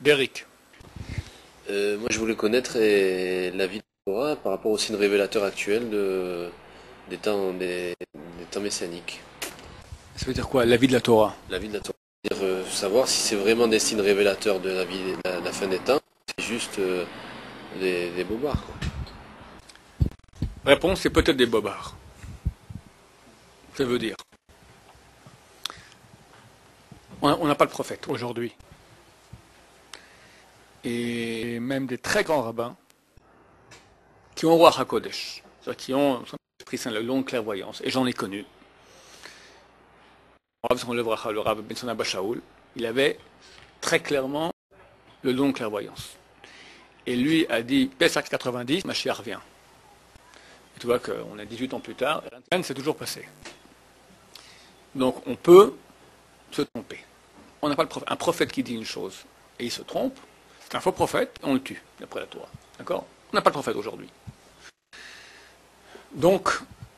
d'Eric. Moi, je voulais connaître l'avis de la Torah par rapport au signe révélateur actuel des temps messianiques. Ça veut dire quoi, la vie de la Torah? L'avis de la Torah, c'est-à-dire savoir si c'est vraiment des signes révélateurs de la vie, la fin des temps, c'est juste des bobards, quoi. Réponse, c'est peut-être des bobards. Ça veut dire. On n'a pas le prophète aujourd'hui. Et même des très grands rabbins qui ont roi HaKodesh, c'est-à-dire qui ont son esprit saint, la longue clairvoyance, et j'en ai connu. Le Rav Ben Abba Shaul, il avait très clairement le don de clairvoyance. Et lui a dit, Pesach 90, Mashiach revient. Et tu vois qu'on est 18 ans plus tard, et rien ne s'est toujours passé. Donc on peut se tromper. On n'a pas un prophète qui dit une chose et il se trompe, c'est un faux prophète, on le tue, d'après la Torah. D'accord? On n'a pas de prophète aujourd'hui. Donc,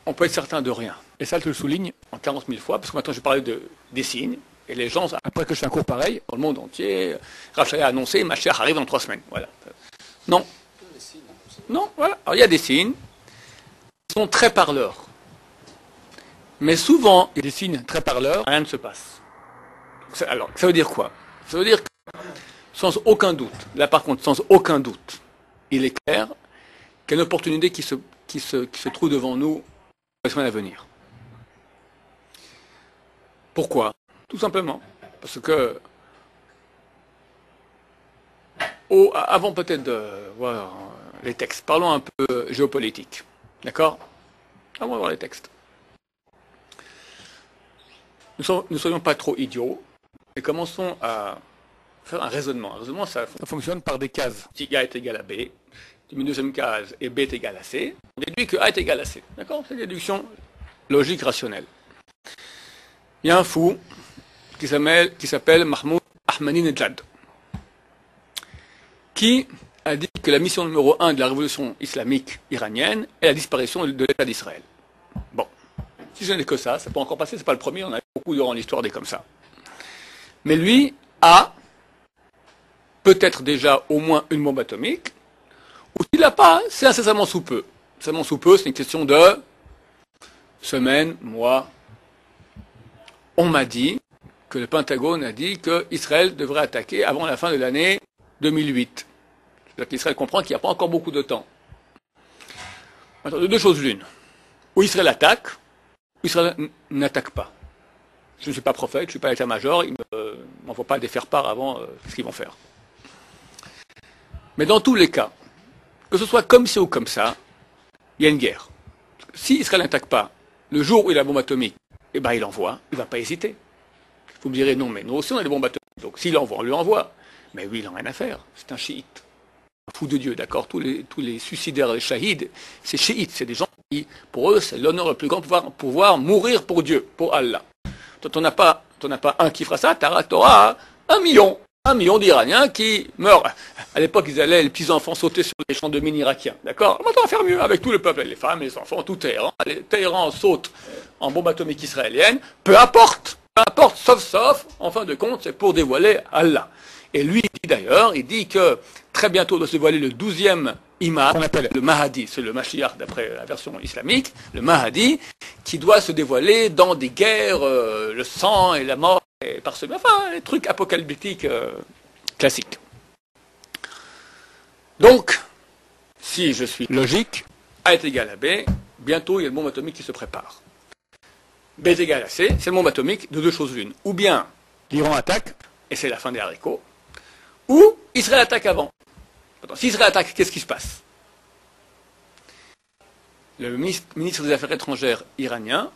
on peut être certain de rien. Et ça, je le souligne en 40 000 fois, parce que maintenant, je parlais des signes, et les gens, après que je fais un cours pareil, dans le monde entier, Rachel a annoncé, Mashiach arrive dans 3 semaines. Voilà. Non. Non, voilà. Alors, il y a des signes qui sont très parleurs. Mais souvent, il y a des signes très parleurs, rien ne se passe. Alors, ça veut dire quoi? Ça veut dire que, sans aucun doute, là par contre, sans aucun doute, il est clair qu'il y a une opportunité qui se trouve devant nous pour la semaine à venir. Pourquoi? Tout simplement parce que, avant peut-être de voir les textes, parlons un peu géopolitique. D'accord? Avant de voir les textes. Nous ne soyons pas trop idiots et commençons à faire un raisonnement. Un raisonnement, ça fonctionne par des cases. Si A est égal à B, une deuxième case et B est égal à C, on déduit que A est égal à C. D'accord? C'est une déduction logique rationnelle. Il y a un fou qui s'appelle Mahmoud Ahmadinejad, qui a dit que la mission numéro 1 de la révolution islamique iranienne est la disparition de l'État d'Israël. Bon, si ce n'est que ça peut encore passer, c'est pas le premier, on a beaucoup durant l'histoire des comme ça. Mais lui a peut-être déjà au moins une bombe atomique, ou s'il l'a pas, c'est incessamment sous peu. Incessamment sous peu, c'est une question de semaines, mois. On m'a dit que le Pentagone a dit qu'Israël devrait attaquer avant la fin de l'année 2008. C'est-à-dire qu'Israël comprend qu'il n'y a pas encore beaucoup de temps. Maintenant, de deux choses l'une. Ou Israël attaque, ou Israël n'attaque pas. Je ne suis pas prophète, je ne suis pas état-major, ils ne m'envoient pas des faire-part avant ce qu'ils vont faire. Mais dans tous les cas, que ce soit comme ci ou comme ça, il y a une guerre. Si Israël n'attaque pas, le jour où il a la bombe atomique, eh ben il envoie, il ne va pas hésiter. Vous me direz, non, mais nous aussi on a des bombes atomiques, donc s'il envoie, on lui envoie. Mais lui, il n'a rien à faire, c'est un chiite. Un fou de Dieu, d'accord? Tous les suicidaires, les shahids, c'est chiites, c'est des gens qui, pour eux, c'est l'honneur le plus grand, pouvoir mourir pour Dieu, pour Allah. Toi, t'en as pas un qui fera ça, t'auras 1 million. 1 million d'Iraniens qui meurent. À l'époque, ils allaient, les petits-enfants, sauter sur les champs de mines irakiens. D'accord? Maintenant, on va faire mieux avec tout le peuple, les femmes, les enfants, tout Téhéran. Téhéran saute en bombe atomique israélienne. Peu importe, sauf, en fin de compte, c'est pour dévoiler Allah. Et lui, il dit d'ailleurs, il dit que très bientôt doit se dévoiler le 12e imam, qu'on appelle le Mahdi, c'est le Mashiach d'après la version islamique, le Mahdi, qui doit se dévoiler dans des guerres, le sang et la mort, et parsemés, enfin, les trucs apocalyptiques classiques. Donc, si je suis logique, A est égal à B, bientôt il y a le bombe atomique qui se prépare. B est égal à C, c'est le bombe atomique de deux choses l'une. Ou bien l'Iran attaque, et c'est la fin des haricots, ou Israël attaque avant. Si Israël attaque, qu'est-ce qui se passe? Le ministre des Affaires étrangères iranien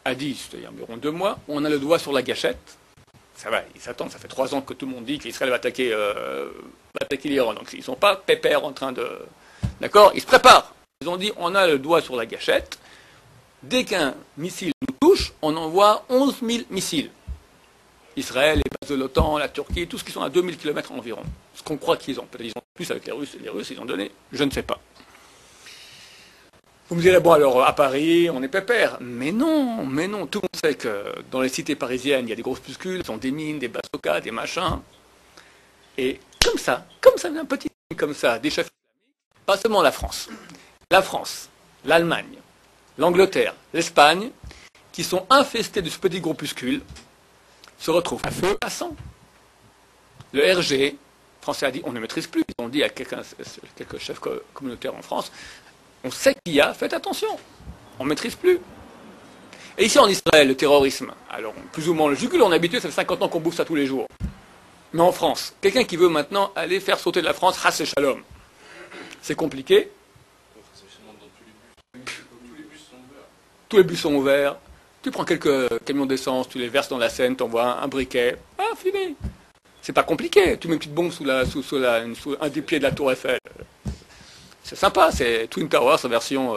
a dit, c'est-à-dire environ 2 mois, on a le doigt sur la gâchette. Ça va, ils s'attendent, ça fait 3 ans que tout le monde dit qu'Israël va attaquer l'Iran. Donc ils ne sont pas pépères en train de... D'accord? Ils se préparent. Ils ont dit, on a le doigt sur la gâchette. Dès qu'un missile nous touche, on envoie 11 000 missiles. Israël, les bases de l'OTAN, la Turquie, tout ce qui sont à 2000 km environ. Ce qu'on croit qu'ils ont. Peut-être qu'ils ont plus avec les Russes, ils ont donné, je ne sais pas. Vous me direz, bon alors à Paris, on est pépère. Mais non, tout le monde sait que dans les cités parisiennes, il y a des groupuscules, ils ont des mines, des bazookas, des machins. Et comme ça, un petit comme ça, des chefs, pas seulement la France, l'Allemagne, l'Angleterre, l'Espagne, qui sont infestés de ce petit groupuscule, se retrouvent à feu, à sang. Le RG, le Français a dit, on ne maîtrise plus. Ils ont dit à quelques chefs communautaires en France, on sait qu'il y a, faites attention, on ne maîtrise plus. Et ici en Israël, le terrorisme, alors plus ou moins le jugule, on est habitué, ça fait 50 ans qu'on bouffe ça tous les jours. Mais en France, quelqu'un qui veut maintenant aller faire sauter la France, Chass et Shalom, c'est compliqué. Tous les bus sont ouverts. Tu prends quelques camions d'essence, tu les verses dans la Seine, tu envoies un briquet. Ah, fini. C'est pas compliqué. Tu mets une petite bombe sous un des pieds de la Tour Eiffel. C'est sympa, c'est Twin Towers en version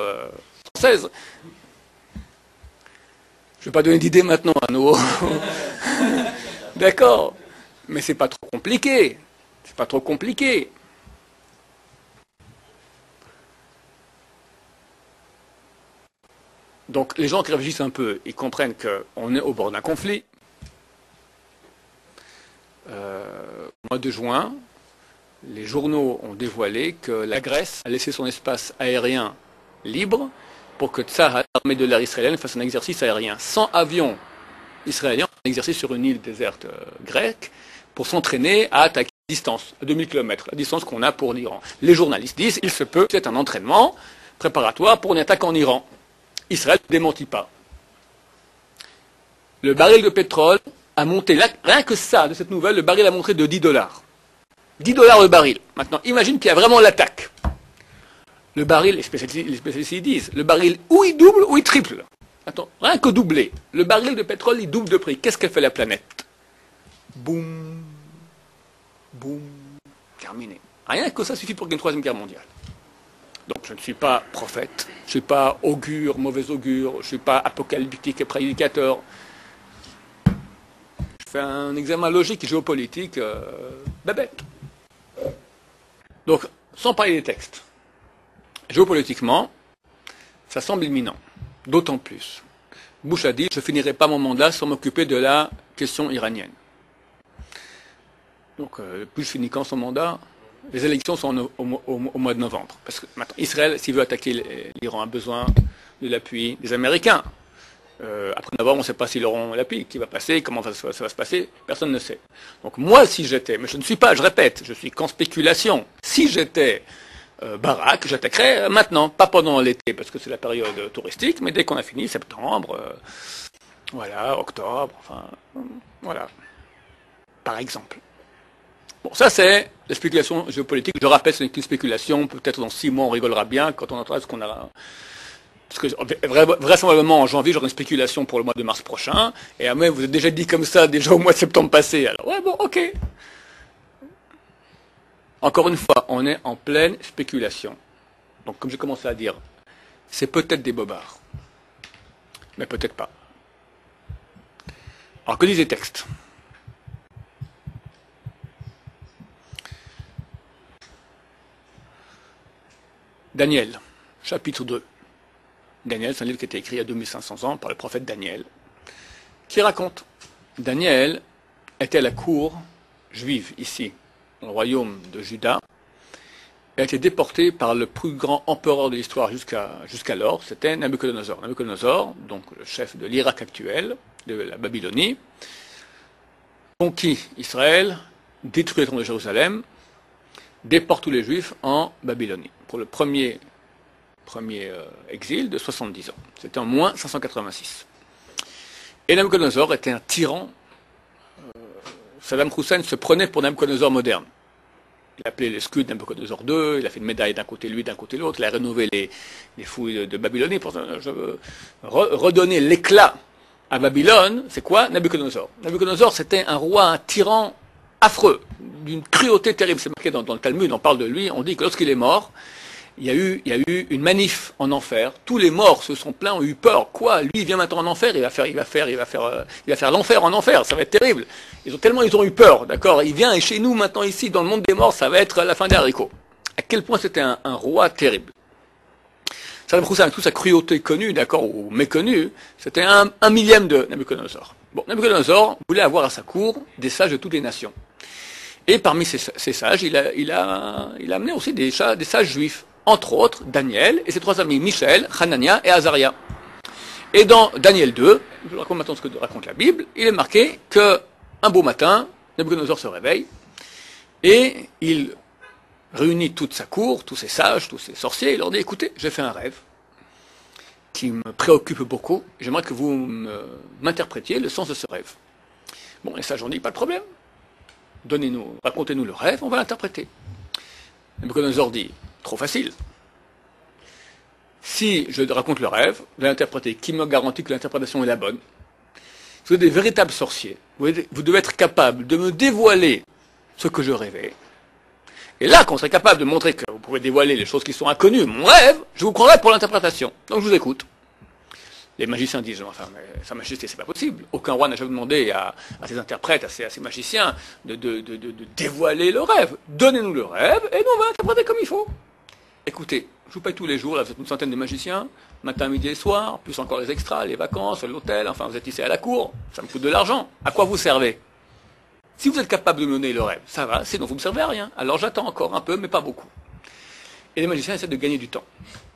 française. Je ne vais pas donner d'idée maintenant à nos... D'accord. Mais c'est pas trop compliqué. C'est pas trop compliqué. Donc les gens qui réfléchissent un peu, ils comprennent qu'on est au bord d'un conflit. Au mois de juin, les journaux ont dévoilé que la Grèce a laissé son espace aérien libre pour que Tsahal, l'armée de l'air israélienne, fasse un exercice aérien. 100 avions israéliens, un exercice sur une île déserte grecque, pour s'entraîner à attaquer à distance, à 2000 km, la distance qu'on a pour l'Iran. Les journalistes disent, il se peut, c'est un entraînement préparatoire pour une attaque en Iran. Israël ne démentit pas. Le baril de pétrole a monté, là, rien que ça, de cette nouvelle, le baril a monté de 10 dollars. 10 dollars le baril. Maintenant, imagine qu'il y a vraiment l'attaque. Le baril, les spécialistes disent, le baril, ou il double, ou il triple. Attends, rien que doubler. Le baril de pétrole, il double de prix. Qu'est-ce qu'elle fait la planète? Boum, boum, terminé. Rien que ça suffit pour qu'il y ait une troisième guerre mondiale. Donc je ne suis pas prophète, je ne suis pas augure, mauvais augure, je ne suis pas apocalyptique et prédicateur. Je fais un examen logique et géopolitique bébête. Donc, sans parler des textes, géopolitiquement, ça semble imminent. D'autant plus. Bush a dit, je ne finirai pas mon mandat sans m'occuper de la question iranienne. Donc, Bush finit quand son mandat? Les élections sont au mois de novembre. Parce que maintenant, Israël, s'il veut attaquer l'Iran, a besoin de l'appui des Américains. Après novembre, on ne sait pas s'ils auront l'appui. Qui va passer, comment ça va se passer, personne ne sait. Donc moi, si j'étais, mais je ne suis pas, je répète, je suis qu'en spéculation. Si j'étais Barak, j'attaquerais maintenant, pas pendant l'été, parce que c'est la période touristique, mais dès qu'on a fini, septembre, voilà, octobre, enfin, voilà. Par exemple. Bon, ça c'est la spéculation géopolitique. Je rappelle, ce n'est qu'une spéculation. Peut-être dans 6 mois, on rigolera bien quand on entendra ce qu'on a. Parce que vraisemblablement en janvier, j'aurai une spéculation pour le mois de mars prochain. Et à même, vous avez déjà dit comme ça déjà au mois de septembre passé. Alors ouais, bon, ok. Encore une fois, on est en pleine spéculation. Donc, comme j'ai commencé à dire, c'est peut-être des bobards, mais peut-être pas. Alors, que disent les textes? Daniel, chapitre 2. Daniel, c'est un livre qui a été écrit il y a 2500 ans par le prophète Daniel, qui raconte. Daniel était à la cour juive, ici, dans le royaume de Juda, et a été déporté par le plus grand empereur de l'histoire jusqu'alors, c'était Nabuchodonosor. Nabuchodonosor, donc le chef de l'Irak actuel, de la Babylonie, conquit Israël, détruit le temple de Jérusalem, déporte tous les Juifs en Babylonie, pour le premier exil de 70 ans. C'était en moins 586. Et Nabuchodonosor était un tyran. Saddam Hussein se prenait pour Nabuchodonosor moderne. Il a appelé les scuds Nabuchodonosor II, il a fait une médaille d'un côté lui, d'un côté l'autre, il a rénové les fouilles de Babylonie. Pour je veux redonner l'éclat à Babylone. C'est quoi Nabuchodonosor? Nabuchodonosor, c'était un roi, un tyran affreux, d'une cruauté terrible. C'est marqué dans le Talmud, on parle de lui, on dit que lorsqu'il est mort, il y a eu une manif en enfer. Tous les morts se sont plaints, ont eu peur. Quoi? Lui, il vient maintenant en enfer, il va faire l'enfer en enfer. Ça va être terrible. Ils ont eu peur, d'accord? Il vient et chez nous maintenant ici, dans le monde des morts, ça va être la fin des haricots. À quel point c'était un roi terrible. Saddam Hussein, avec toute sa cruauté connue, d'accord, ou méconnue, c'était un millième de Nabuchodonosor. Bon, Nabuchodonosor voulait avoir à sa cour des sages de toutes les nations. Et parmi ces sages, il a amené aussi des sages juifs, entre autres Daniel et ses trois amis, Michel, Hanania et Azaria. Et dans Daniel 2, je vous raconte maintenant ce que raconte la Bible, il est marqué qu'un beau matin, Nabuchodonosor se réveille et il réunit toute sa cour, tous ses sages, tous ses sorciers, et il leur dit, écoutez, j'ai fait un rêve qui me préoccupe beaucoup, j'aimerais que vous m'interprétiez le sens de ce rêve. Bon, les sages ont dit, pas de problème, racontez-nous le rêve, on va l'interpréter. Nabuchodonosor dit, trop facile. Si je raconte le rêve, vous allez l'interpréter, qui me garantit que l'interprétation est la bonne? Vous êtes des véritables sorciers, vous devez être capable de me dévoiler ce que je rêvais. Et là, quand on serait capable de montrer que vous pouvez dévoiler les choses qui sont inconnues, mon rêve, je vous croirai pour l'interprétation. Donc je vous écoute. Les magiciens disent, enfin, mais Sa Majesté, c'est pas possible. Aucun roi n'a jamais demandé à ses interprètes, à ses magiciens, de dévoiler le rêve. Donnez-nous le rêve, et nous on va l'interpréter comme il faut. Écoutez, je vous paye tous les jours, là vous êtes une centaine de magiciens, matin, midi et soir, plus encore les extras, les vacances, l'hôtel, enfin vous êtes ici à la cour, ça me coûte de l'argent. À quoi vous servez? Si vous êtes capable de me donner le rêve, ça va, sinon vous ne me servez à rien. Alors j'attends encore un peu, mais pas beaucoup. Et les magiciens essaient de gagner du temps.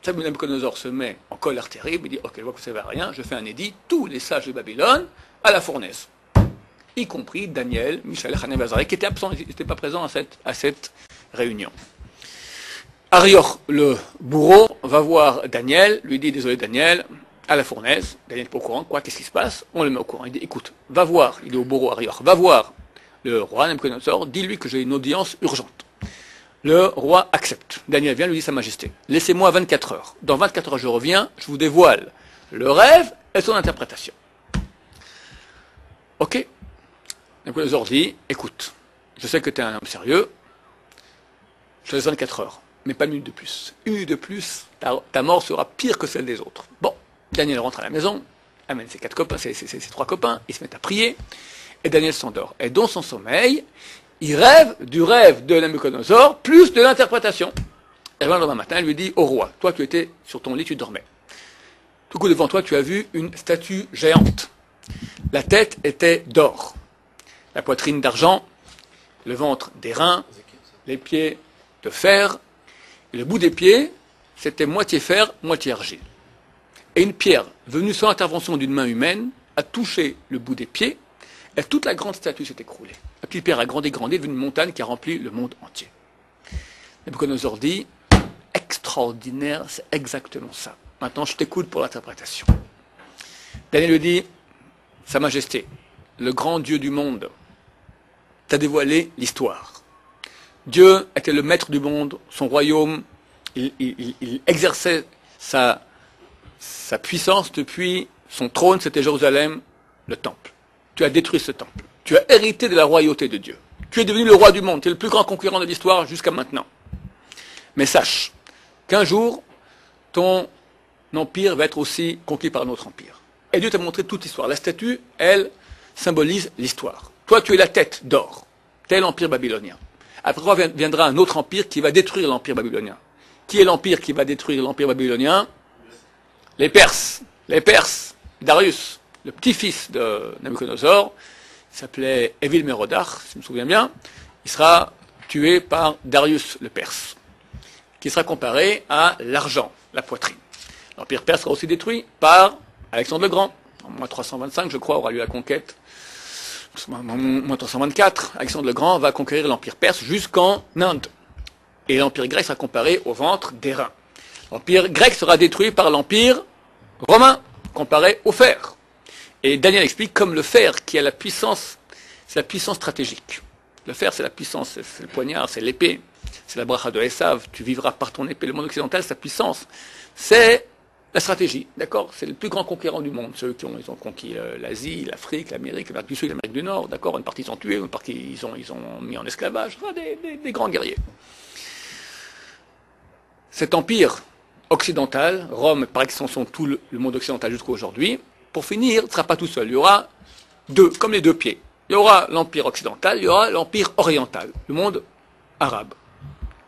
Nabuchodonosor se met en colère terrible, il dit, ok, je vois que vous ne servez à rien, je fais un édit, tous les sages de Babylone à la fournaise. Y compris Daniel, Michel, Hanania et Azaria, qui étaient absents, ils n'étaient pas présents à cette réunion. Arioch, le bourreau, va voir Daniel, lui dit, désolé Daniel, à la fournaise. Daniel n'est pas au courant, quoi, qu'est-ce qui se passe? On le met au courant. Il dit, écoute, va voir, il dit au bourreau Arioch, va voir le roi Nabuchodonosor, dis-lui que j'ai une audience urgente. Le roi accepte. Daniel vient, lui dit, Sa Majesté, laissez-moi 24 heures. Dans 24 heures, je reviens, je vous dévoile le rêve et son interprétation. Ok. Nabuchodonosor dit, écoute, je sais que tu es un homme sérieux, je te laisse 24 heures, mais pas une minute de plus. Une minute de plus, ta mort sera pire que celle des autres. Bon, Daniel rentre à la maison, amène ses trois copains, ils se mettent à prier, et Daniel s'endort. Et dans son sommeil, il rêve du rêve de Nabuchodonosor, plus de l'interprétation. Et le lendemain matin, il lui dit, au roi, toi tu étais sur ton lit, tu dormais. Tout coup devant toi, tu as vu une statue géante. La tête était d'or, la poitrine d'argent, le ventre d'airain, les pieds de fer, et le bout des pieds, c'était moitié fer, moitié argile. Et une pierre, venue sans intervention d'une main humaine, a touché le bout des pieds, et toute la grande statue s'est écroulée. La petite pierre a grandi, devenue une montagne qui a rempli le monde entier. Nabuchodonosor dit, extraordinaire, c'est exactement ça. Maintenant, je t'écoute pour l'interprétation. Daniel lui dit, Sa Majesté, le grand Dieu du monde, t'a dévoilé l'histoire. Dieu était le maître du monde, son royaume, il exerçait sa puissance depuis son trône, c'était Jérusalem, le temple. Tu as détruit ce temple. Tu as hérité de la royauté de Dieu. Tu es devenu le roi du monde. Tu es le plus grand concurrent de l'histoire jusqu'à maintenant. Mais sache qu'un jour, ton empire va être aussi conquis par un autre empire. Et Dieu t'a montré toute l'histoire. La statue, elle, symbolise l'histoire. Toi, tu es la tête d'or. Tel l'empire babylonien. Après viendra un autre empire qui va détruire l'empire babylonien. Qui est l'empire qui va détruire l'empire babylonien? Les Perses. Les Perses. Darius, le petit-fils de Nabuchodonosor, il s'appelait Évil-Mérodach, si je me souviens bien, il sera tué par Darius le Perse, qui sera comparé à l'argent, la poitrine. L'empire perse sera aussi détruit par Alexandre le Grand. En moins 325, je crois, aura lieu la conquête. En moins 324, Alexandre le Grand va conquérir l'empire perse jusqu'en Inde. Et l'empire grec sera comparé au ventre d'airain. L'empire grec sera détruit par l'empire romain, comparé au fer. Et Daniel explique comme le fer qui a la puissance, c'est la puissance stratégique. Le fer, c'est la puissance, c'est le poignard, c'est l'épée, c'est la bracha de Esav, tu vivras par ton épée. Le monde occidental, sa puissance, c'est la stratégie, d'accord? C'est le plus grand conquérant du monde. Ceux qui ils ont conquis l'Asie, l'Afrique, l'Amérique, l'Amérique du Sud, l'Amérique du Nord, d'accord? Une partie ils ont tué, une partie ils ont mis en esclavage, enfin, des grands guerriers. Cet empire occidental, Rome, par extension tout le monde occidental jusqu'à aujourd'hui, pour finir, ne sera pas tout seul. Il y aura deux, comme les deux pieds. Il y aura l'empire occidental, il y aura l'empire oriental, le monde arabe,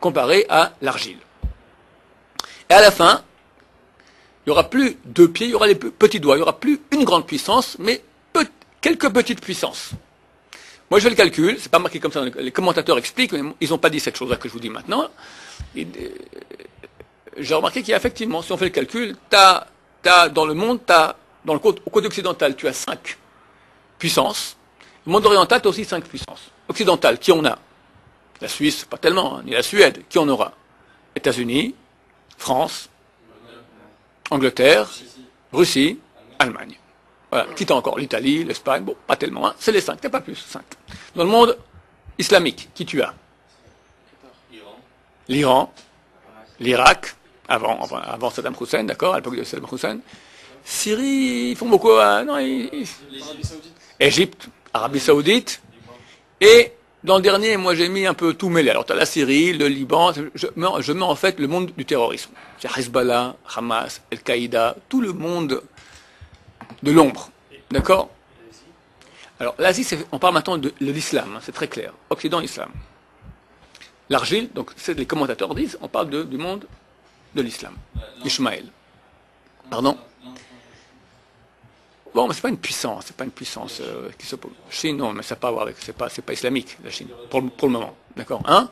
comparé à l'argile. Et à la fin, il n'y aura plus deux pieds, il y aura les petits doigts. Il n'y aura plus une grande puissance, mais quelques petites puissances. Moi, je fais le calcul, c'est pas marqué comme ça, les commentateurs expliquent, mais ils n'ont pas dit cette chose-là que je vous dis maintenant. J'ai remarqué qu'il y a effectivement, si on fait le calcul, dans le monde, au côté occidental, tu as 5 puissances. Le monde oriental, tu as aussi 5 puissances. Occidental, qui on a? La Suisse, pas tellement, hein, ni la Suède, qui on aura? États-Unis, France, Angleterre, Russie, Allemagne. Voilà. Qui t'as encore? L'Italie, l'Espagne, bon, pas tellement, hein. C'est les 5, t'as pas plus, 5. Dans le monde islamique, qui tu as? L'Iran, l'Irak, avant Saddam Hussein, d'accord, à l'époque de Saddam Hussein. Syrie, ils font beaucoup, non, Égypte, Arabie Saoudite, et dans le dernier, moi j'ai mis un peu tout mêlé. Alors tu as la Syrie, le Liban, je mets en fait le monde du terrorisme. C'est Hezbollah, Hamas, Al-Qaïda, tout le monde de l'ombre, d'accord? Alors l'Asie, on parle maintenant de l'islam, hein, c'est très clair, Occident, islam. L'argile, donc les commentateurs disent, on parle du monde de l'islam, Ishmaël. Pardon? Bon, mais c'est pas une puissance, qui s'oppose. Chine, non, mais ça n'a pas à voir avec, c'est pas islamique, la Chine, pour le moment, d'accord? Hein?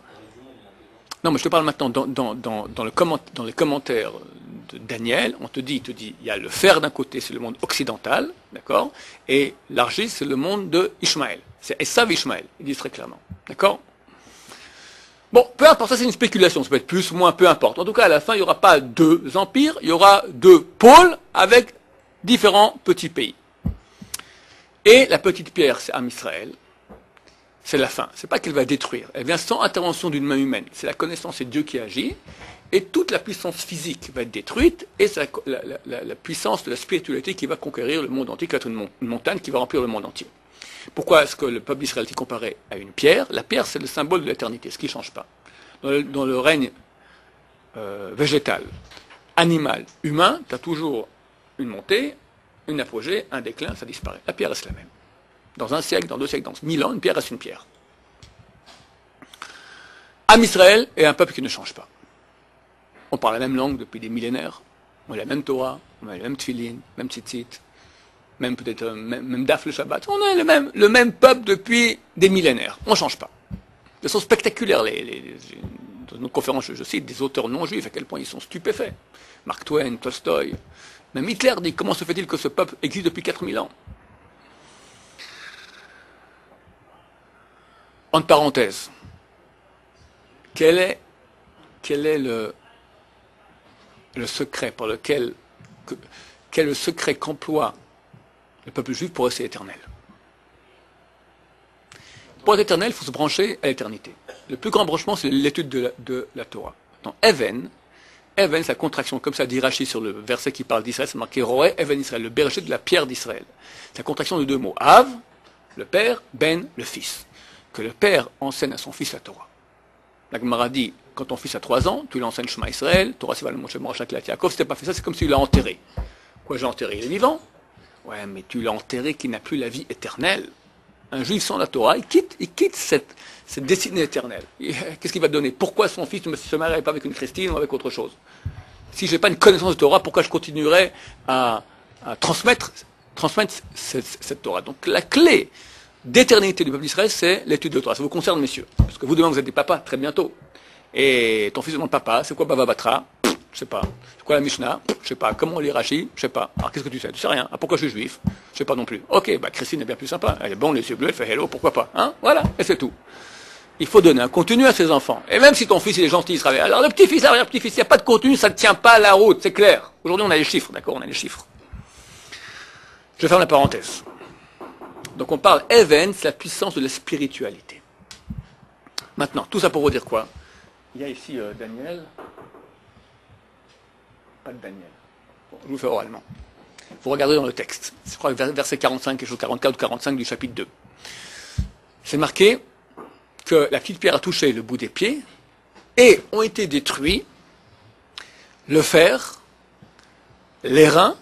Non, mais je te parle maintenant dans les commentaires de Daniel, il te dit, il y a le fer d'un côté, c'est le monde occidental, d'accord? Et l'argile, c'est le monde de Ishmaël. C'est Esav Ishmaël, ils disent très clairement, d'accord? Bon, peu importe, ça c'est une spéculation, ça peut être plus ou moins, peu importe. En tout cas, à la fin, il n'y aura pas 2 empires, il y aura 2 pôles avec différents petits pays. Et la petite pierre, c'est Am Israël. C'est la fin. C'est pas qu'elle va détruire. Elle vient sans intervention d'une main humaine. C'est la connaissance, c'est Dieu qui agit. Et toute la puissance physique va être détruite. Et c'est la puissance de la spiritualité qui va conquérir le monde entier, qui va être une montagne qui va remplir le monde entier. Pourquoi est-ce que le peuple d'Israël est comparé à une pierre? La pierre, c'est le symbole de l'éternité, ce qui ne change pas. Dans le règne végétal, animal, humain, tu as toujours une montée, une apogée, un déclin, ça disparaît. La pierre reste la même. Dans un siècle, dans 2 siècles, dans 1000 ans, une pierre reste une pierre. Am Israël est un peuple qui ne change pas. On parle la même langue depuis des millénaires. On a la même Torah, on a le même Tfilin, même Tzitzit, même peut-être même Daf le Shabbat. On a le même peuple depuis des millénaires. On ne change pas. De façon spectaculaire, dans nos conférences, je cite des auteurs non juifs, à quel point ils sont stupéfaits. Mark Twain, Tolstoï. Même Hitler dit, comment se fait-il que ce peuple existe depuis 4000 ans? Entre parenthèses, quel est le secret par lequel, quel est le secret qu'emploie le peuple juif pour rester éternel? Pour être éternel, il faut se brancher à l'éternité. Le plus grand branchement, c'est l'étude de la Torah. Dans Even, c'est la contraction comme ça d'Irachi sur le verset qui parle d'Israël, c'est marqué Roé, Even Israël, le berger de la pierre d'Israël. C'est la contraction de 2 mots. Av, le père, Ben, le fils. Que le père enseigne à son fils la Torah. La Gemara dit, quand ton fils a 3 ans, tu l'enseignes Shema Israël, Torah Sival Moshe Morachak Lat Yaakov, si tu n'as pas fait ça, c'est comme s'il l'a enterré. Quoi, j'ai enterré? Il est vivant? Ouais, mais tu l'as enterré qui n'a plus la vie éternelle. Un juif sans la Torah, il quitte cette destinée éternelle. Qu'est-ce qu'il va donner? Pourquoi son fils ne se marierait pas avec une Christine ou avec autre chose? Si je n'ai pas une connaissance de Torah, pourquoi je continuerai à transmettre cette Torah? Donc la clé d'éternité du peuple d'Israël, c'est l'étude de la Torah. Ça vous concerne, messieurs. Parce que vous, demain, vous êtes des papas très bientôt. Et ton fils demande papa, c'est quoi Baba Batra? Je sais pas. C'est quoi la Mishnah? Je sais pas. Comment on lit Rashi? Je sais pas. Alors qu'est-ce que tu sais? Tu sais rien. Ah, pourquoi je suis juif? Je sais pas non plus. Ok, bah Christine est bien plus sympa. Elle est bonne, les yeux bleus, elle fait hello, pourquoi pas? Hein? Voilà, et c'est tout. Il faut donner un contenu à ses enfants. Et même si ton fils il est gentil, il se réveille. Alors le petit-fils, l'arrière-petit-fils, il n'y a pas de contenu, ça ne tient pas la route, c'est clair. Aujourd'hui on a les chiffres, d'accord? On a les chiffres. Je ferme la parenthèse. Donc on parle Even, c'est la puissance de la spiritualité. Maintenant, tout ça pour vous dire quoi? Il y a ici Daniel. Pas de Daniel. Bon, je vous fais oralement. Vous regardez dans le texte. Je crois que verset 45, quelque chose 44 ou 45 du chapitre 2. C'est marqué que la petite pierre a touché le bout des pieds et ont été détruits le fer, les reins,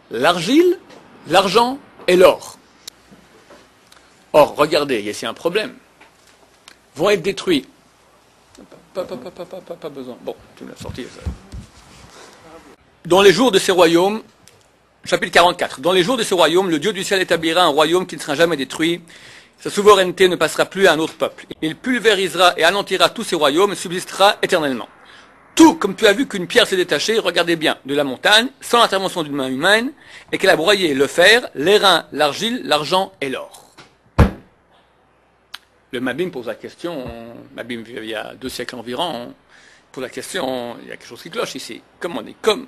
l'argile, l'argent et l'or. Or, regardez, il y a ici un problème. Vont être détruits. Pas besoin. Bon, tu me l'as sorti. Ça. Dans les jours de ces royaumes, chapitre 44, dans les jours de ce royaume, le Dieu du ciel établira un royaume qui ne sera jamais détruit. Sa souveraineté ne passera plus à un autre peuple. Il pulvérisera et anéantira tous ses royaumes et subsistera éternellement. Tout, comme tu as vu qu'une pierre s'est détachée, regardez bien, de la montagne, sans l'intervention d'une main humaine, et qu'elle a broyé le fer, l'airain, l'argile, l'argent et l'or. Le Mabim pose la question, Mabim il y a 2 siècles environ, pose la question, il y a quelque chose qui cloche ici. Comme on est, comme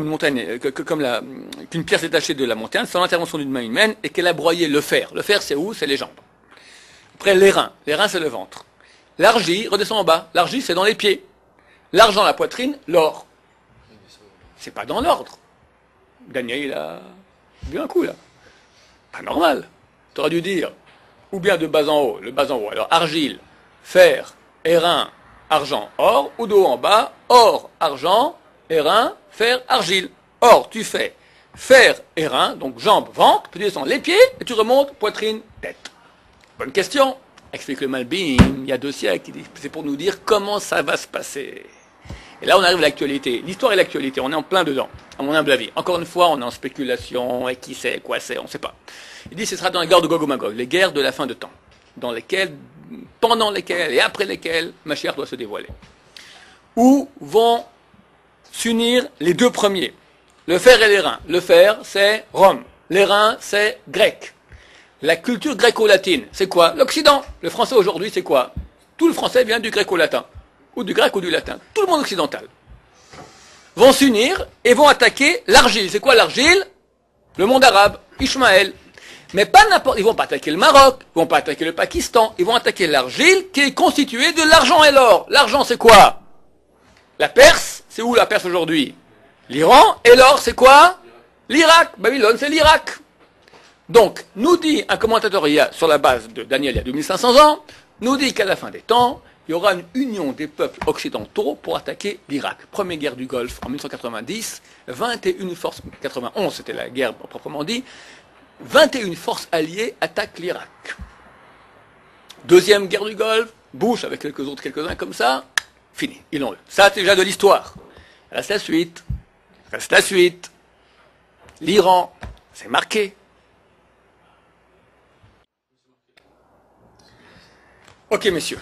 une montagne, qu'une pierre s'est détachée de la montagne, sans l'intervention d'une main humaine, et qu'elle a broyé le fer. Le fer, c'est où? C'est les jambes. Après, l'airain, c'est le ventre. L'argile redescend en bas. L'argile, c'est dans les pieds. L'argent, la poitrine, l'or. C'est pas dans l'ordre. Daniel, il a bu un coup, là. Pas normal. Tu aurais dû dire, ou bien de bas en haut, le bas en haut. Alors, argile, fer, airain, argent, or, ou de haut en bas, or, argent, airain, fer, argile. Or, tu fais fer, airain, donc jambes, ventre, puis tu descends les pieds, et tu remontes, poitrine, tête. Bonne question. Explique le Malbim, il y a 2 siècles, c'est pour nous dire comment ça va se passer. Et là, on arrive à l'actualité. L'histoire et l'actualité, on est en plein dedans, à mon humble avis. Encore une fois, on est en spéculation, et qui sait, quoi c'est, on ne sait pas. Il dit que ce sera dans les guerres de Gog et Magog, les guerres de la fin de temps, pendant lesquelles et après lesquelles Mashiach doit se dévoiler. Où vont s'unir les 2 premiers, le fer et l'airain. Le fer, c'est Rome. L'airain, c'est grec. La culture gréco-latine, c'est quoi? L'Occident. Le français aujourd'hui, c'est quoi? Tout le français vient du gréco-latin. Ou du grec ou du latin. Tout le monde occidental. Vont s'unir et vont attaquer l'argile. C'est quoi l'argile? Le monde arabe, Ishmaël. Mais pas n'importe, ils vont pas attaquer le Maroc, ils vont pas attaquer le Pakistan, ils vont attaquer l'argile qui est constituée de l'argent et l'or. L'argent, c'est quoi? La Perse, c'est où la Perse aujourd'hui? L'Iran. Et l'or, c'est quoi? L'Irak. Babylone, c'est l'Irak. Donc, nous dit un commentateur sur la base de Daniel il y a 2500 ans, nous dit qu'à la fin des temps, il y aura une union des peuples occidentaux pour attaquer l'Irak. Première guerre du Golfe en 1990, 21 forces, 91 c'était la guerre proprement dit, 21 forces alliées attaquent l'Irak. Deuxième guerre du Golfe, Bush avec quelques-uns comme ça, fini, ils l'ont eu. Ça c'est déjà de l'histoire. Reste la suite. L'Iran, c'est marqué. Ok, messieurs.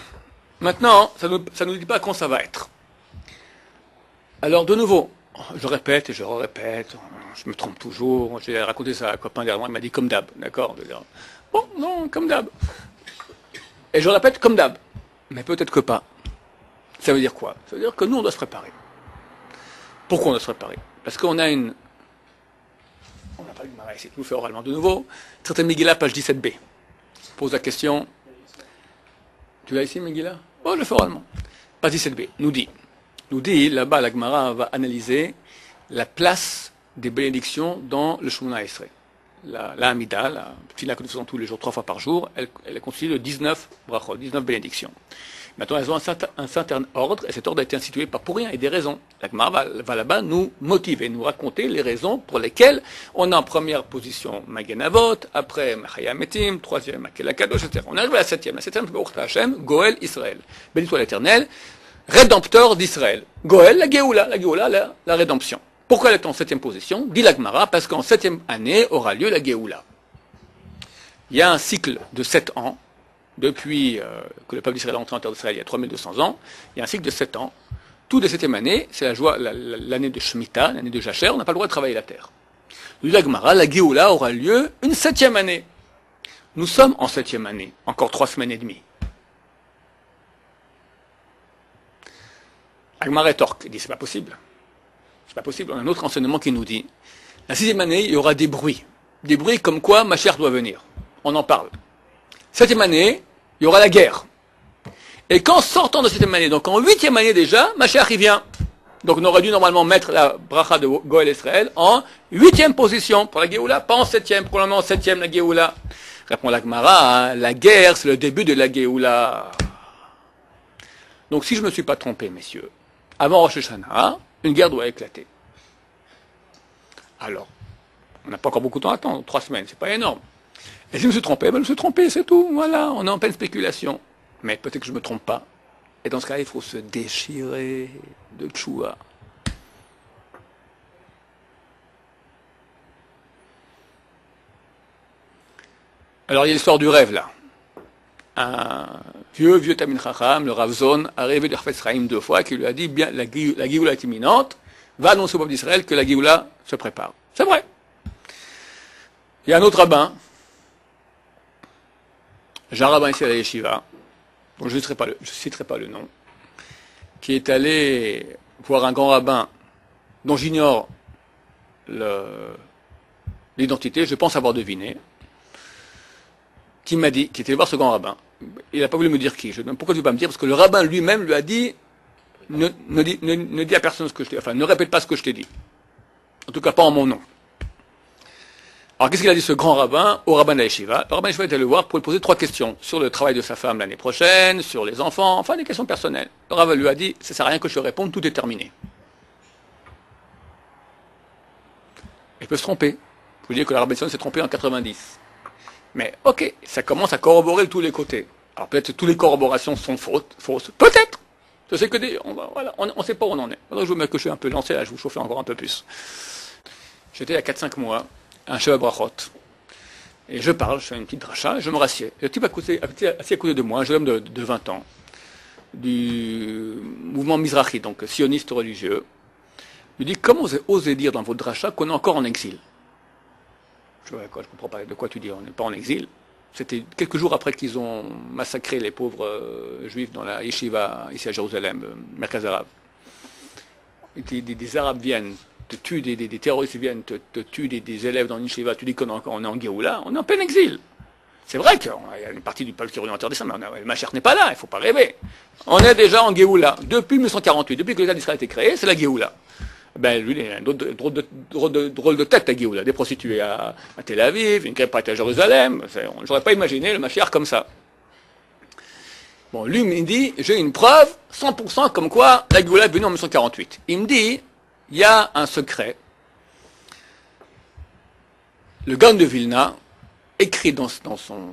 Maintenant, ça nous dit pas quand ça va être. Alors, de nouveau, je répète et je répète, je me trompe toujours. J'ai raconté ça à un copain dernièrement, il m'a dit comme d'hab, d'accord? Bon, non, comme d'hab. Et je répète comme d'hab. Mais peut-être que pas. Ça veut dire quoi? Ça veut dire que nous, on doit se préparer. Pourquoi on doit se préparer? Parce qu'on a une... On n'a pas eu de marée ici, je vous fais oralement de nouveau. Certaines Megillah, page 17b. Pose la question... Tu l'as ici, Megillah? Oh, je le fais oralement. Page 17b, nous dit, là-bas, la Gemara va analyser la place des bénédictions dans le Shemona Esrei. La Hamida, la fila que nous faisons tous les jours, 3 fois par jour, elle est constituée de 19 brachot, 19 bénédictions. Maintenant, elles ont un certain ordre, et cet ordre a été institué pas pour rien, et des raisons. La Gemara va là-bas nous motiver, nous raconter les raisons pour lesquelles on a en première position Magen Avot, après Machaya Metim, troisième Makel Kadosh, etc. On arrive à la septième. La septième, c'est Baruch Hashem, Goël Israël. Béni soit l'Éternel, rédempteur d'Israël. Goël, la Géoula, la rédemption. Pourquoi elle est en septième position? Dit la Gemara, parce qu'en septième année aura lieu la Géoula. Il y a un cycle de 7 ans, depuis que le peuple d'Israël est entré en terre d'Israël il y a 3200 ans, il y a un cycle de 7 ans. Tout de septième année, c'est la joie, l'année de Shemitah, l'année de Jacher, on n'a pas le droit de travailler la terre. Lui, la Gemara, la Géoula aura lieu une 7e année. Nous sommes en 7e année, encore 3 semaines et demie. La Gemara rétorque, dit c'est pas possible. C'est pas possible. On a un autre enseignement qui nous dit, la 6e année, il y aura des bruits. Des bruits comme quoi Mashiach doit venir. On en parle. 7e année, il y aura la guerre. Et qu'en sortant de 7e année, donc en 8e année déjà, Mashiach y vient. Donc on aurait dû normalement mettre la bracha de Goël Israël en 8e position pour la Géoula, pas en 7e, probablement en 7e la Géoula. Répond la Gemara, la guerre c'est le début de la Géoula. Donc si je ne me suis pas trompé, messieurs, avant Rosh Hashanah, une guerre doit éclater. Alors, on n'a pas encore beaucoup de temps à attendre, 3 semaines, c'est pas énorme. Et si je me suis trompé, ben je me suis trompé, c'est tout, voilà, on est en pleine spéculation. Mais peut-être que je ne me trompe pas. Et dans ce cas, il faut se déchirer de tchoua. Alors il y a l'histoire du rêve là. Un vieux Tamil Chacham, le Rav Zon, a rêvé de Chafetz Chaim 2 fois, qui lui a dit, bien, la Géoula est imminente, va annoncer au peuple d'Israël que la Géoula se prépare. C'est vrai. Il y a un autre rabbin, j'ai un rabbin ici à la Yeshiva, dont je ne citerai pas le nom, qui est allé voir un grand rabbin dont j'ignore l'identité, je pense avoir deviné, qui m'a dit, qui était allé voir ce grand rabbin. Il n'a pas voulu me dire qui. Pourquoi tu ne veux pas me dire? Parce que le rabbin lui-même lui a dit, ne dis à personne ce que je t'ai dit, enfin, ne répète pas ce que je t'ai dit. En tout cas, pas en mon nom. Alors, qu'est-ce qu'il a dit ce grand rabbin au rabbin de la Yeshiva? Le rabbin de la Yeshiva est allé le voir pour lui poser 3 questions sur le travail de sa femme l'année prochaine, sur les enfants, enfin des questions personnelles. Le rabbin lui a dit, ça ne sert à rien que je te réponde, tout est terminé. Il peut se tromper. Je vous dis que le rabbin s'est trompé en 90. Mais ok, ça commence à corroborer de tous les côtés. Alors peut-être que toutes les corroborations sont fausses. Peut-être. Je sais que on ne sait pas où on en est. Alors, je me suis un peu lancé là, je vous chauffer encore un peu plus. J'étais il y a 4-5 mois, un Sheva Brachot. Et je parle, je fais une petite dracha, et je me rassieds. Le type assis à côté de moi, un jeune homme de 20 ans, du mouvement Mizrahi, donc sioniste religieux, lui dit, comment vous osez dire dans votre dracha qu'on est encore en exil? Je ne comprends pas de quoi tu dis, on n'est pas en exil. C'était quelques jours après qu'ils ont massacré les pauvres juifs dans la yeshiva ici à Jérusalem, Merkaz Arabe. Des Arabes viennent, te tuent, des terroristes viennent, te tuent des élèves dans une yeshiva, tu dis qu'on est en Géoula, on est en plein exil. C'est vrai qu'il y a une partie du peuple qui est orienté vers ça, mais le Mashiach n'est pas là, il ne faut pas rêver. On est déjà en Géoula, depuis 1948, depuis que l'État d'Israël a été créé, c'est la Géoula. Ben, lui, il a un drôle de tête à Géoula, des prostituées à Tel Aviv, une crêpe à Jérusalem. J'aurais pas imaginé le Mashiach comme ça. Bon, lui me dit, j'ai une preuve, 100% comme quoi la Géoula est venue en 1948. Il me dit, il y a un secret. Le Gaon de Vilna écrit dans son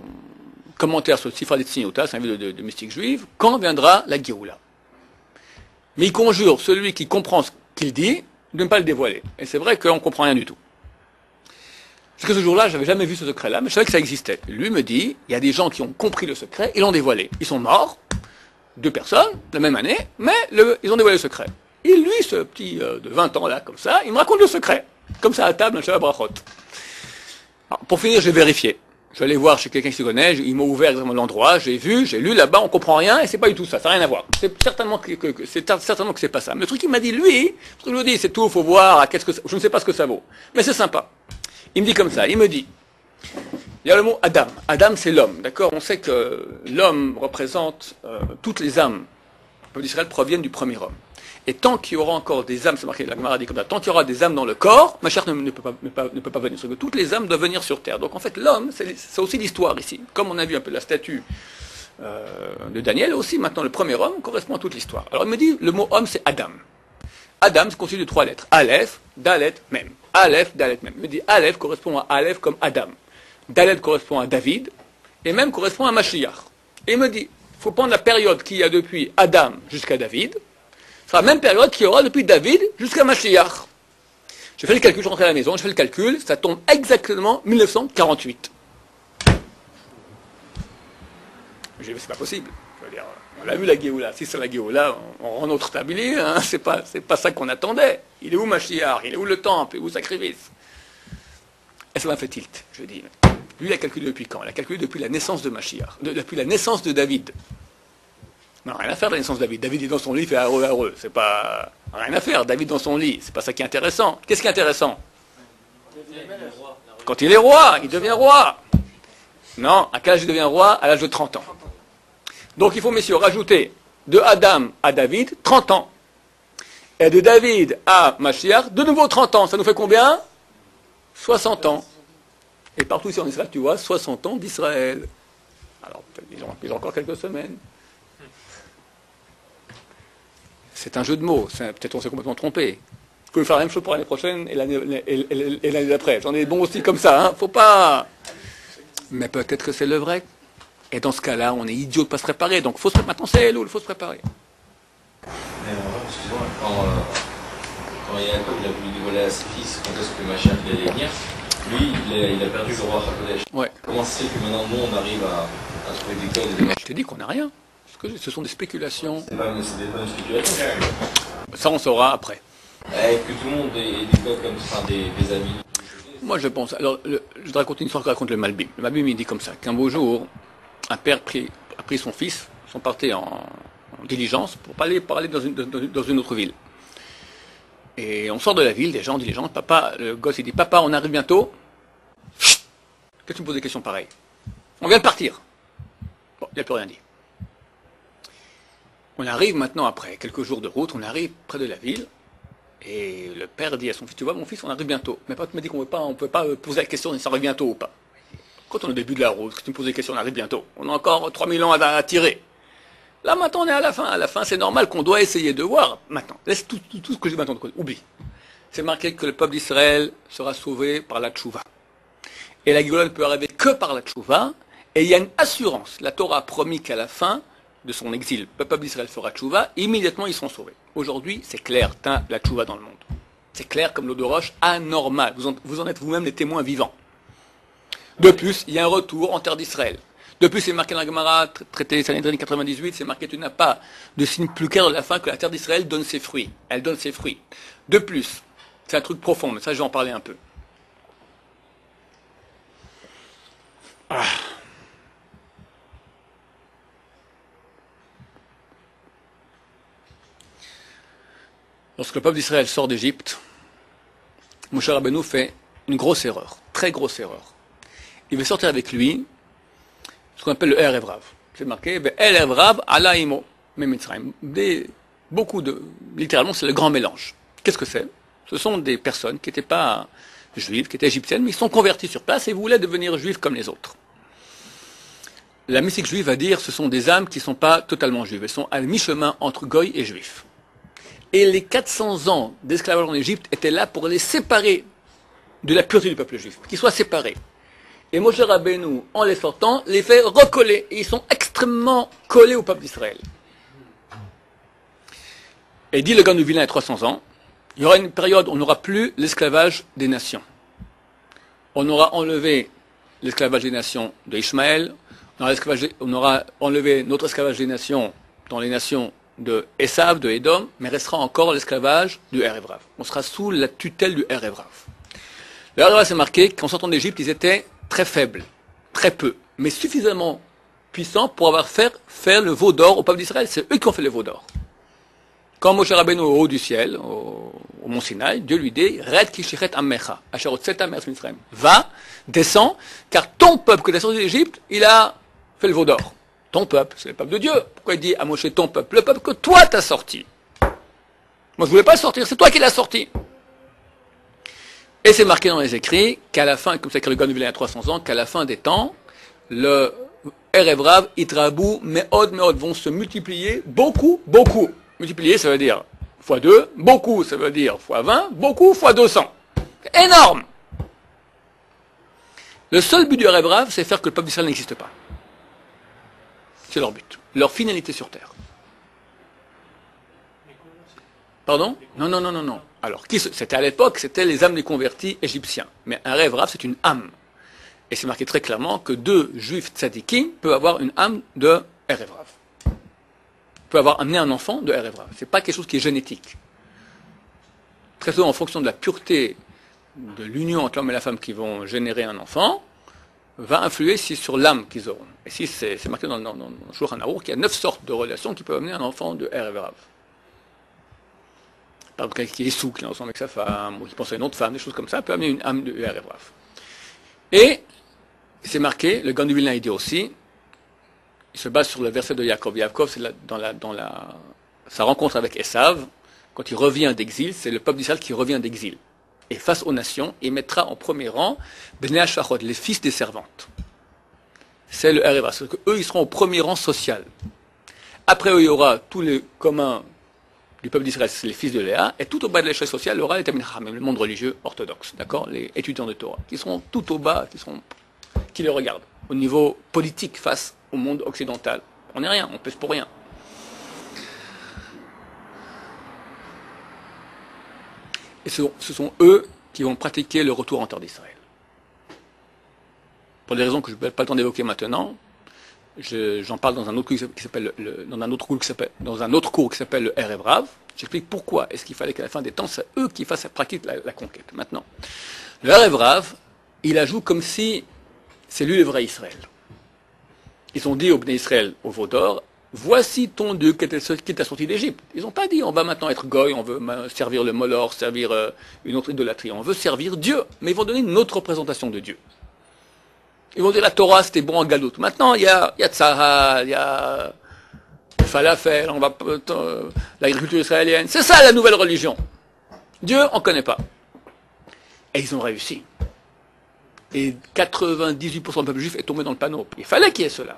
commentaire sur le Sifra d'Etzniuta, c'est un livre de mystique juive, quand viendra la Géoula. Mais il conjure celui qui comprend ce qu'il dit, de ne pas le dévoiler. Et c'est vrai qu'on ne comprend rien du tout. Jusqu'à ce jour-là, je n'avais jamais vu ce secret-là, mais je savais que ça existait. Lui me dit, il y a des gens qui ont compris le secret, ils l'ont dévoilé. Ils sont morts, 2 personnes, la même année, mais ils ont dévoilé le secret. Et lui, ce petit de 20 ans là, comme ça, il me raconte le secret. Comme ça à table, un Sheva Brachot. Alors, pour finir, j'ai vérifié. Je suis allé voir chez quelqu'un qui se connaît, il m'a ouvert exactement l'endroit, j'ai vu, j'ai lu là-bas, on comprend rien, et c'est pas du tout ça, ça n'a rien à voir. C'est certainement que c'est pas ça. Mais le truc qu'il m'a dit, lui, ce que je lui dis, c'est tout, faut voir, je ne sais pas ce que ça vaut. Mais c'est sympa. Il me dit comme ça, il me dit, il y a le mot Adam. Adam, c'est l'homme, d'accord? On sait que l'homme représente toutes les âmes. Le peuple d'Israël proviennent du premier homme. Et tant qu'il y aura encore des âmes, c'est marqué, la Gemara dit comme ça, tant qu'il y aura des âmes dans le corps, Mashiach ne peut pas venir. Parce que toutes les âmes doivent venir sur terre. Donc en fait, l'homme, c'est aussi l'histoire ici. Comme on a vu un peu la statue de Daniel, aussi maintenant le premier homme correspond à toute l'histoire. Alors il me dit, le mot homme, c'est Adam. Adam, c'est constitué de 3 lettres. Aleph, Dalet, Mem. Aleph, Dalet, Mem. Il me dit, Aleph correspond à Aleph comme Adam. Dalet correspond à David. Et Mem correspond à Mashiach. Et il me dit, il faut prendre la période qu'il y a depuis Adam jusqu'à David. Ce sera la même période qu'il y aura depuis David jusqu'à Mashiach. Je fais le calcul, je rentre à la maison, je fais le calcul, ça tombe exactement 1948. J'ai dit, c'est pas possible. Je veux dire, on a vu la Géoula. Si c'est la Géoula, on rend notre tablier, hein. C'est pas ça qu'on attendait. Il est où Mashiach? Il est où le temple? Il est où le sacrifice? Et ça m'a fait tilt. Je dis, lui, il a calculé depuis quand? Il a calculé depuis la naissance de Mashiach, depuis la naissance de David. Non, rien à faire de la naissance de David. David est dans son lit, il fait heureux. C'est pas rien à faire. David dans son lit, c'est pas ça qui est intéressant. Qu'est-ce qui est intéressant? Quand il est roi, il devient roi. Non, à quel âge il devient roi? À l'âge de 30 ans. Donc il faut, messieurs, rajouter de Adam à David 30 ans. Et de David à Mashiach, de nouveau 30 ans. Ça nous fait combien? 60 ans. Et partout ici en Israël, tu vois, 60 ans d'Israël. Alors, ils ont encore quelques semaines. C'est un jeu de mots, peut-être on s'est complètement trompé. Vous pouvez faire la même chose pour l'année prochaine et l'année d'après. J'en ai des bons aussi comme ça, hein. Faut pas... Mais peut-être que c'est le vrai. Et dans ce cas-là, on est idiot de ne pas se préparer. Donc maintenant c'est Elul, il faut se préparer. Mais excusez-moi, quand Yaakov a voulu dévoiler à ses fils, quand est-ce que Mashiach allait venir? lui, il a perdu le roi Hakodesh. Ouais. Comment c'est que maintenant, nous, on arrive à trouver des codes et des... Je t'ai dit qu'on n'a rien. Parce que ce sont des spéculations. C'est pas une spéculation. Ça, on saura après. Que tout le monde ait des codes comme ça, des avis. Moi, je pense. Alors, je te raconte une histoire que raconte le Malbim. Le Malbim, il dit comme ça qu'un beau jour, un père a pris son fils, ils sont partis en diligence pour aller dans une autre ville. Et on sort de la ville, des gens en diligence, papa, le gosse, il dit, papa, on arrive bientôt. Qu'est-ce que tu me poses des questions pareilles? On vient de partir. Bon, il n'a plus rien dit. On arrive maintenant, après quelques jours de route, on arrive près de la ville, et le père dit à son fils, tu vois mon fils, on arrive bientôt. Mais papa m'a dit qu'on ne peut pas poser la question si ça arrive bientôt ou pas. Quand on est au début de la route, que tu me poses des questions, on arrive bientôt. On a encore 3000 ans à tirer. Là maintenant on est à la fin. À la fin, c'est normal qu'on doit essayer de voir. Maintenant, laisse tout ce que j'ai maintenant de côté. Oublie. C'est marqué que le peuple d'Israël sera sauvé par la tchouva. Et la Géoula ne peut arriver que par la tchouva. Et il y a une assurance. La Torah a promis qu'à la fin de son exil, le peuple d'Israël fera tchouva, immédiatement ils seront sauvés. Aujourd'hui, c'est clair, t'as la tchouva dans le monde. C'est clair comme l'eau de roche, anormal. Vous en êtes vous-même les témoins vivants. De plus, il y a un retour en terre d'Israël. De plus, c'est marqué dans la Gemara, traité Sanhedrin 98, c'est marqué, tu n'as pas de signe plus clair de la fin que la terre d'Israël donne ses fruits. Elle donne ses fruits. De plus, c'est un truc profond, mais ça, je vais en parler un peu. Lorsque le peuple d'Israël sort d'Égypte, Moshe Rabbeinu fait une grosse erreur, très grosse erreur. Il veut sortir avec lui ce qu'on appelle le Erev Rav. C'est marqué Erev Rav ala imo Mitzrayim. Littéralement, c'est le grand mélange. Qu'est-ce que c'est? Ce sont des personnes qui n'étaient pas juives, qui étaient égyptiennes, mais ils sont convertis sur place et voulaient devenir juifs comme les autres. La mystique juive va dire ce sont des âmes qui ne sont pas totalement juives. Elles sont à mi-chemin entre goy et juifs. Et les 400 ans d'esclavage en Égypte étaient là pour les séparer de la pureté du peuple juif, qu'ils soient séparés. Et Moshe Rabbeinu, en les sortant, les fait recoller. Et ils sont extrêmement collés au peuple d'Israël. Et dit le Gan du Vilna il y a 300 ans, il y aura une période où on n'aura plus l'esclavage des nations. On aura enlevé l'esclavage des nations de Ishmaël, on aura enlevé notre esclavage des nations dans les nations de Esav, de Édom, mais restera encore l'esclavage du Erev Rav. On sera sous la tutelle du Erev Rav. Le Erev Rav, c'est marqué qu'en sortant d'Égypte, ils étaient très faibles, très peu, mais suffisamment puissants pour avoir fait le veau d'or au peuple d'Israël. C'est eux qui ont fait le veau d'or. Quand Moshe Rabbeinu au haut du ciel, au mont Sinaï, Dieu lui dit Red kishichet amecha, asherot setam eretz Mitzrayim. Va, descends, car ton peuple que tu as sorti d'Égypte, il a fait le veau d'or. Ton peuple, c'est le peuple de Dieu. Pourquoi il dit à Moshe ton peuple? Le peuple que toi t'as sorti. Moi je voulais pas le sortir, c'est toi qui l'as sorti. Et c'est marqué dans les écrits qu'à la fin, comme ça que le Gan du Vilna il y a 300 ans, qu'à la fin des temps, le Erev Rav, Itrabu, Meod, vont se multiplier beaucoup. Multiplier, ça veut dire fois 2, beaucoup, ça veut dire fois 20, beaucoup fois 200. C'est énorme. Le seul but du Erev Rav, c'est faire que le peuple d'Israël n'existe pas. C'est leur but, leur finalité sur terre. Pardon? Non. Alors, c'était à l'époque, c'était les âmes des convertis égyptiens. Mais un Erev Rav, c'est une âme. Et c'est marqué très clairement que 2 juifs tzadikim peuvent avoir une âme de Erev Rav. Peut avoir amené un enfant de Erev Rav. C'est pas quelque chose qui est génétique. Très souvent, en fonction de la pureté de l'union entre l'homme et la femme qui vont générer un enfant, va influer sur l'âme qu'ils auront. Et si c'est marqué dans le Shulchan Aruch qu'il y a 9 sortes de relations qui peuvent amener un enfant de Erev Rav. Par exemple, quelqu'un qui est sous, qui est ensemble avec sa femme, ou qui pense à une autre femme, des choses comme ça, peut amener une âme de Erev Rav. Et c'est marqué, le Gan du Vilna il dit aussi, il se base sur le verset de Yaakov. Yaakov, c'est sa rencontre avec Esav, quand il revient d'exil, c'est le peuple d'Israël qui revient d'exil. Et face aux nations, il mettra en premier rang Bnei Hashachot, les fils des servantes. C'est le Erev Rav, c'est-à-dire qu'eux, ils seront au premier rang social. Après eux, il y aura tous les communs du peuple d'Israël, c'est les fils de Léa, et tout au bas de l'échelle sociale, il y aura les Talmid Chachamim, le monde religieux orthodoxe, d'accord, les étudiants de Torah, qui seront tout au bas, qui les regardent, au niveau politique face au monde occidental. On n'est rien, on pèse pour rien. Et ce sont eux qui vont pratiquer le retour en terre d'Israël. pour des raisons que je n'ai pas le temps d'évoquer maintenant. J'en parle dans un autre cours qui s'appelle dans un autre cours qui s'appelle le Erev Rav. J'explique pourquoi est-ce qu'il fallait qu'à la fin des temps, c'est eux qui fassent pratiquer la conquête. Maintenant, le Erev Rav, il ajoute comme si c'est lui le vrai Israël. Ils ont dit au Bnei Israël, au veau d'or, voici ton Dieu qui t'a sorti d'Égypte. Ils n'ont pas dit on va maintenant être goy, on veut servir le Molor, servir une autre idolâtrie. On veut servir Dieu, mais ils vont donner une autre représentation de Dieu. Ils vont dire la Torah c'était bon en galoute. Maintenant il y a Tzahal, il y a Falafel, l'agriculture israélienne. C'est ça la nouvelle religion. Dieu on ne connaît pas. Et ils ont réussi. Et 98% du peuple juif est tombé dans le panneau. Il fallait qu'il y ait cela.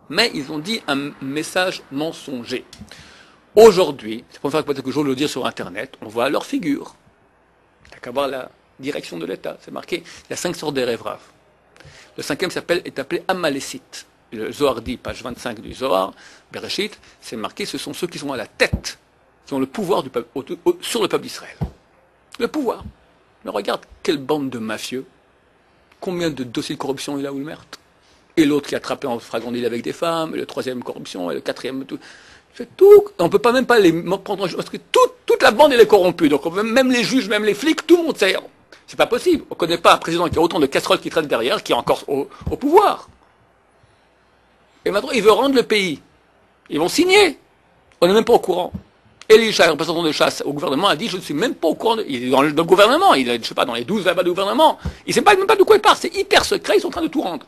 Mais ils ont dit un message mensonger. Aujourd'hui, c'est pour ça que peut-être que je vais le dire sur Internet, on voit leur figure. Il n'y a qu'à voir la direction de l'État. C'est marqué, il y a 5 sortes d'Erev Rav. Le 5e est appelé Amalécite. Le Zohar dit, page 25 du Zohar, Bereshit, c'est marqué, ce sont ceux qui sont à la tête, qui ont le pouvoir sur le peuple d'Israël. Le pouvoir. Mais regarde quelle bande de mafieux. Combien de dossiers de corruption il a, Oulmert. Et l'autre qui a attrapé en flagrant délit avec des femmes, et le 3e corruption, et le 4e tout. Fait tout. On ne peut pas même pas les prendre en juge, parce que toute la bande elle est corrompue. Donc même les juges, même les flics, tout le monde sait. C'est pas possible. On ne connaît pas un président qui a autant de casseroles qui traînent derrière, qui est encore au pouvoir. Et maintenant, il veut rendre le pays. Ils vont signer. On n'est même pas au courant. Elisha, le représentant de chasse au gouvernement, a dit, je ne suis même pas au courant, il est dans le gouvernement, il est, je sais pas, dans les 12 là-bas du gouvernement. Il ne sait même pas de quoi il parle, c'est hyper secret, ils sont en train de tout rendre.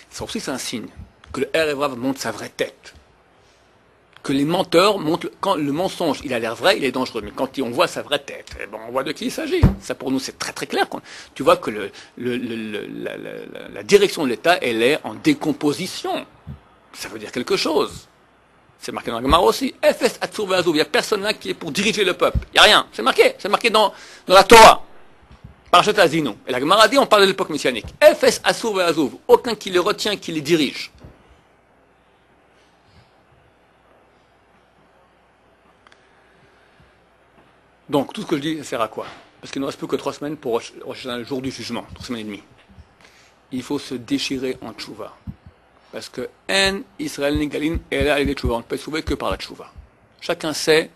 Ça aussi, c'est un signe que le Erev Rav montre sa vraie tête. Que les menteurs montrent, quand le mensonge, il a l'air vrai, il est dangereux. Mais quand on voit sa vraie tête, eh ben, on voit de qui il s'agit. Ça, pour nous, c'est très très clair. Tu vois que la direction de l'État, elle est en décomposition. Ça veut dire quelque chose. C'est marqué dans la Gemara aussi. Efes Atzur ve'Azouv. Il n'y a personne là qui est pour diriger le peuple. Il n'y a rien. C'est marqué dans la Torah. Parashat Azinu. Et la Gemara dit, on parle de l'époque messianique. Efes Atzur ve'Azouv. Aucun qui les retient, qui les dirige. Donc, tout ce que je dis, ça sert à quoi? Parce qu'il ne reste plus que 3 semaines pour le jour du jugement. 3 semaines et demie. Il faut se déchirer en tchouva. Parce que En Israël Nigalin et là, il est tchouva. On ne peut sauver que par la tchouva. Chacun sait.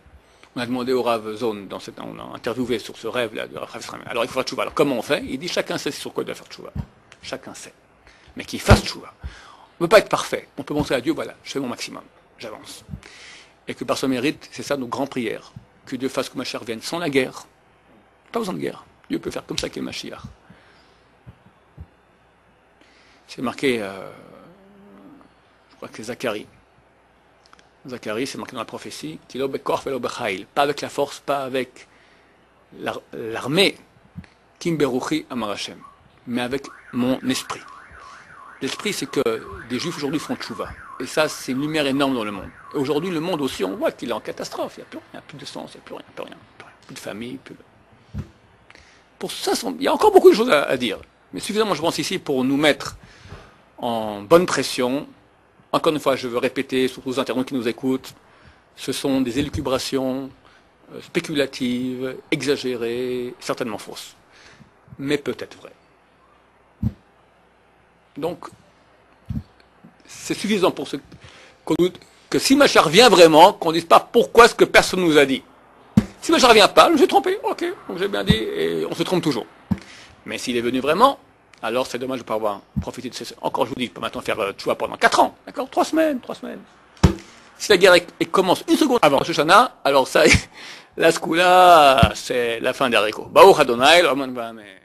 On a demandé au Rav Zone, on a interviewé sur ce rêve-là de Rav Israël. Alors il faut faire tchouva. Alors comment on fait? Il dit chacun sait sur quoi il doit faire tchouva. Chacun sait. Mais qu'il fasse tchouva. On ne peut pas être parfait. On peut montrer à Dieu, voilà, je fais mon maximum. J'avance. Et que par ce mérite, c'est ça nos grandes prières. Que Dieu fasse que Mashiach vienne sans la guerre. Pas besoin de guerre. Dieu peut faire comme ça qu'il est Mashiach. C'est marqué, je crois que c'est Zacharie. Zacharie, c'est marqué dans la prophétie, pas avec la force, pas avec l'armée, Kim Beruchi Amar Hashem, mais avec mon esprit. L'esprit, c'est que des Juifs aujourd'hui font tchouva. Et ça, c'est une lumière énorme dans le monde. Et aujourd'hui, le monde aussi, on voit qu'il est en catastrophe. Il n'y a plus rien, plus de sens, il n'y a plus rien, plus de famille. Pour ça, il y a encore beaucoup de choses à dire. Mais suffisamment, je pense, ici pour nous mettre en bonne pression. Encore une fois, je veux répéter, surtout aux internautes qui nous écoutent, ce sont des élucubrations spéculatives, exagérées, certainement fausses. Mais peut-être vraies. Donc, c'est suffisant pour que si Mashiach vient vraiment, qu'on ne dise pas pourquoi ce que personne nous a dit. Si Mashiach ne vient pas, je me suis trompé, ok, donc j'ai bien dit, et on se trompe toujours. Mais s'il est venu vraiment, alors c'est dommage de ne pas avoir profité de ce... Encore, je vous dis, je peux maintenant faire tchouva pendant 4 ans, d'accord? 3 semaines. Si la guerre commence une seconde avant Rosh Hashanah, alors ça, là, ce coup-là, c'est la fin des haricots. Baruch Adonai, l'Oman Va'ameh.